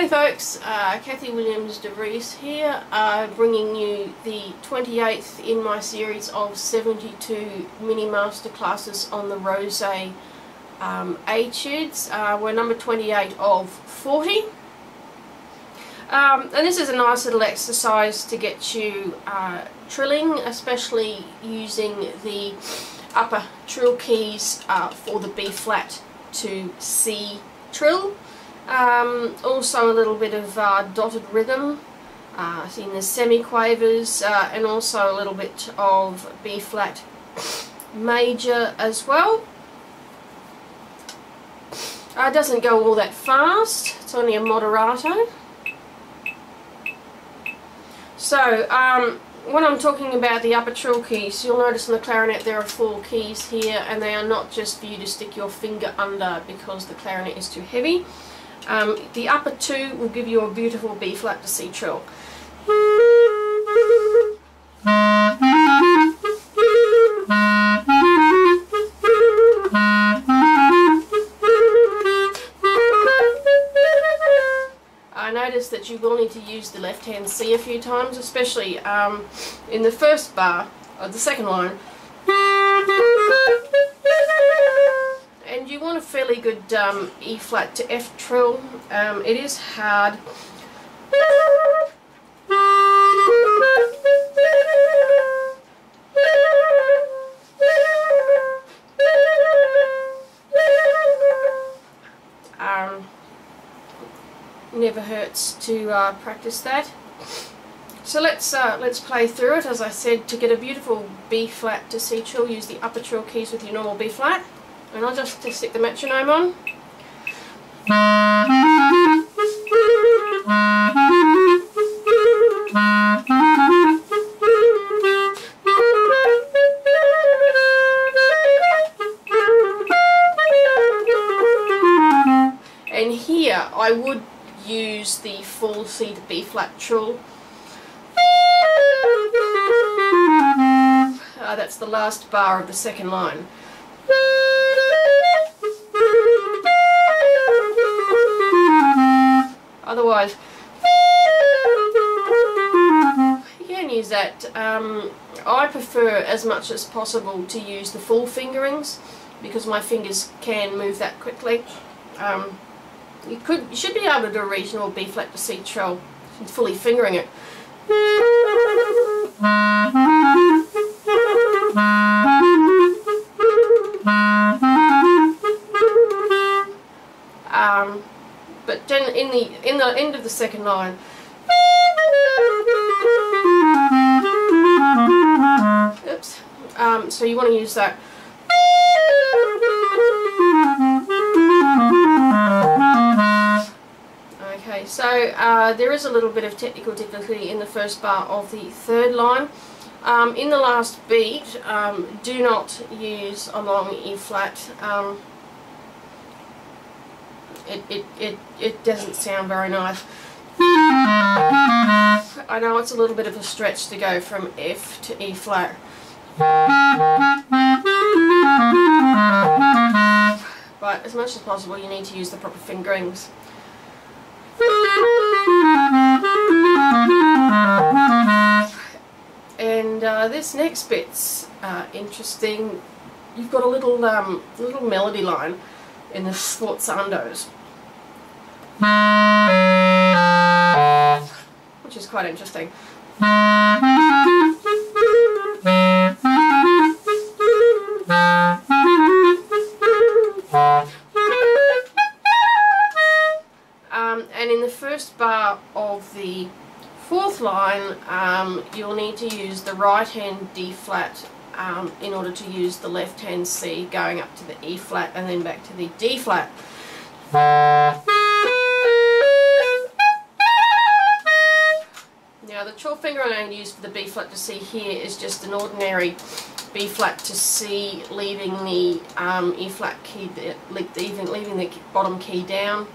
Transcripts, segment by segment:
Hey folks, Kathy Williams-DeVries here, bringing you the 28th in my series of 72 mini masterclasses on the Rosé Etudes. We're number 28 of 40. And this is a nice little exercise to get you trilling, especially using the upper trill keys for the B flat to C trill. Also a little bit of dotted rhythm in the semiquavers, and also a little bit of B flat major as well. It doesn't go all that fast, it's only a moderato. So when I'm talking about the upper trill keys, you'll notice in the clarinet there are 4 keys here, and they are not just for you to stick your finger under because the clarinet is too heavy. The upper 2 will give you a beautiful B flat to C trill. I notice that you will need to use the left hand C a few times, especially in the first bar of the second line. And you want a fairly good E flat to F trill. It is hard. Never hurts to practice that. So let's play through it. As I said, to get a beautiful B flat to C trill, use the upper trill keys with your normal B flat. And I'll just stick the metronome on. And here I would use the full C to B flat trill. That's the last bar of the second line. Otherwise, you can use that. I prefer as much as possible to use the full fingerings because my fingers can move that quickly. You should be able to do a reasonable B flat to C trill fully fingering it. But then in the end of the second line, oops. So you want to use that. Okay, so there is a little bit of technical difficulty in the first bar of the third line. In the last beat, do not use a long E flat. It doesn't sound very nice. I know it's a little bit of a stretch to go from F to E flat. But as much as possible you need to use the proper fingerings. And this next bit's interesting. You've got a little melody line in the sforzandos, which is quite interesting. And in the first bar of the fourth line, you'll need to use the right hand D flat in order to use the left hand C, going up to the E flat and then back to the D flat. Now the trill finger I'm going to use for the B flat to C here is just an ordinary B flat to C, leaving the E flat key, leaving the bottom key down.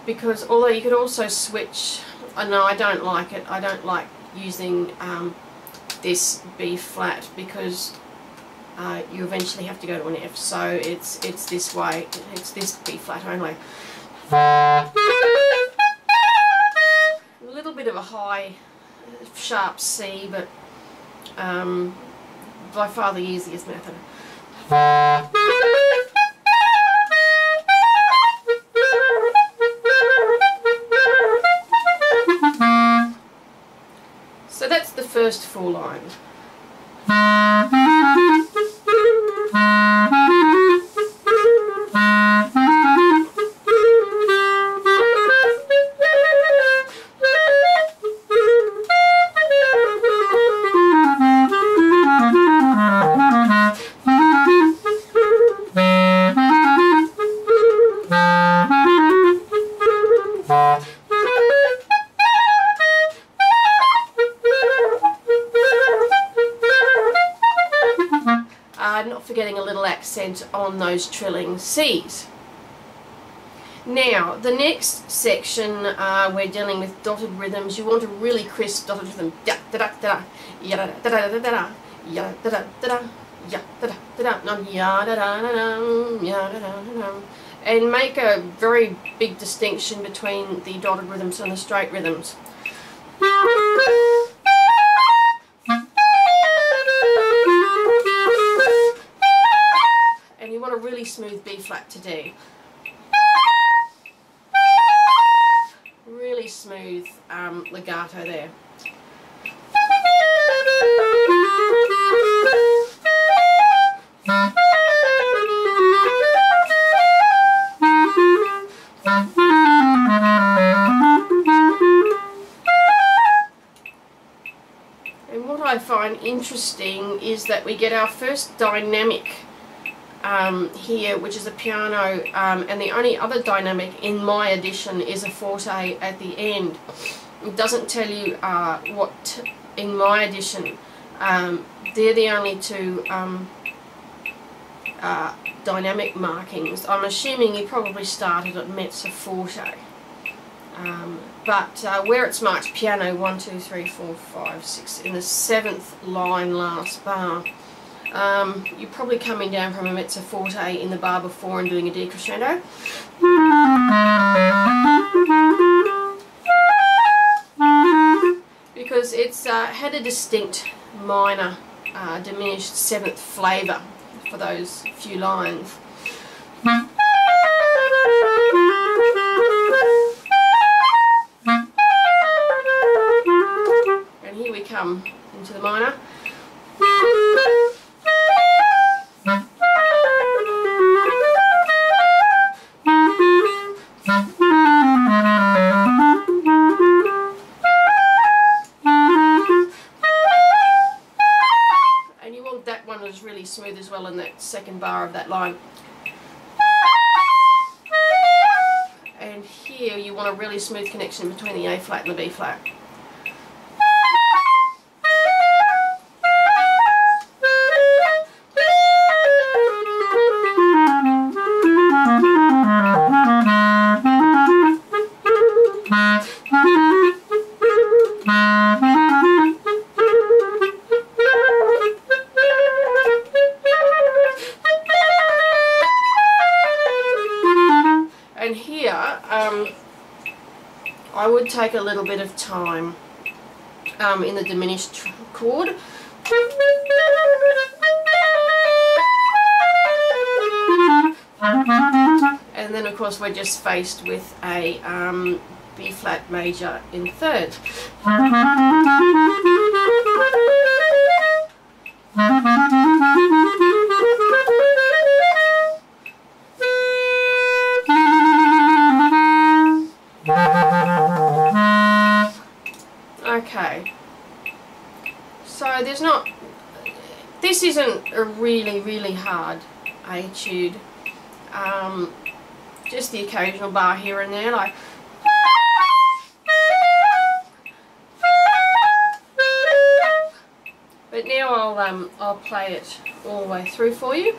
Because although you could also switch, no, I don't like it. I don't like using this B flat because you eventually have to go to an F. So it's this way, it's this B flat only. A little bit of a high, sharp C, but by far the easiest method. So that's the first 4 lines. Not forgetting a little accent on those trilling C's. Now, the next section, we're dealing with dotted rhythms. You want a really crisp dotted rhythm. Da da da da ya da da da da da ya da da da ya da da da no ya da da da ya da da da, and make a very big distinction between the dotted rhythms and the straight rhythms. And you want a really smooth B flat to D. Really smooth legato there. And what I find interesting is that we get our first dynamic here, which is a piano, and the only other dynamic in my edition is a forte at the end. It doesn't tell you what in my edition. They're the only 2 dynamic markings. I'm assuming you probably started at mezzo forte, but where it's marked piano 1, 2, 3, 4, 5, 6 in the 7th line last bar. You're probably coming down from a mezzo forte in the bar before and doing a decrescendo. Because it's had a distinct minor diminished 7th flavour for those few lines. And here we come into the minor. Really smooth as well in that 2nd bar of that line. And here you want a really smooth connection between the A flat and the B flat. And here, I would take a little bit of time in the diminished chord. And then of course we're just faced with a B flat major in 3rd. Okay, so there's not, this isn't a really hard etude, just the occasional bar here and there, like, but now I'll play it all the way through for you.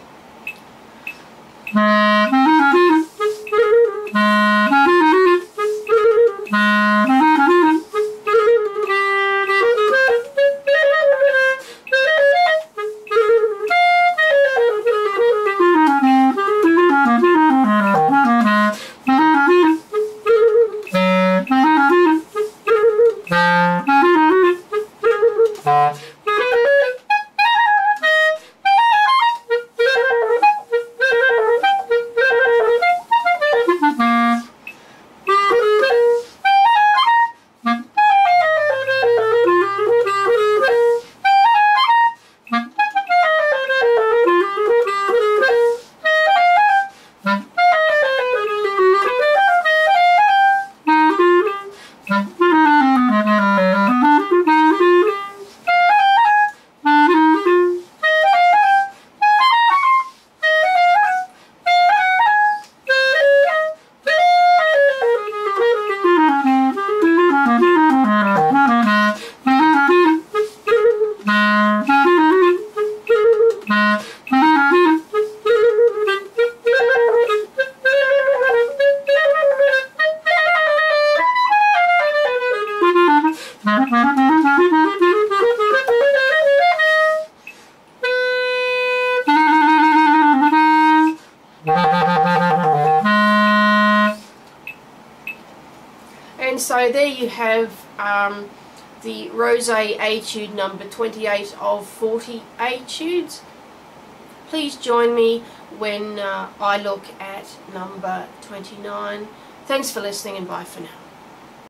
So there you have the Rosé Etude number 28 of 40 etudes. Please join me when I look at number 29. Thanks for listening, and bye for now.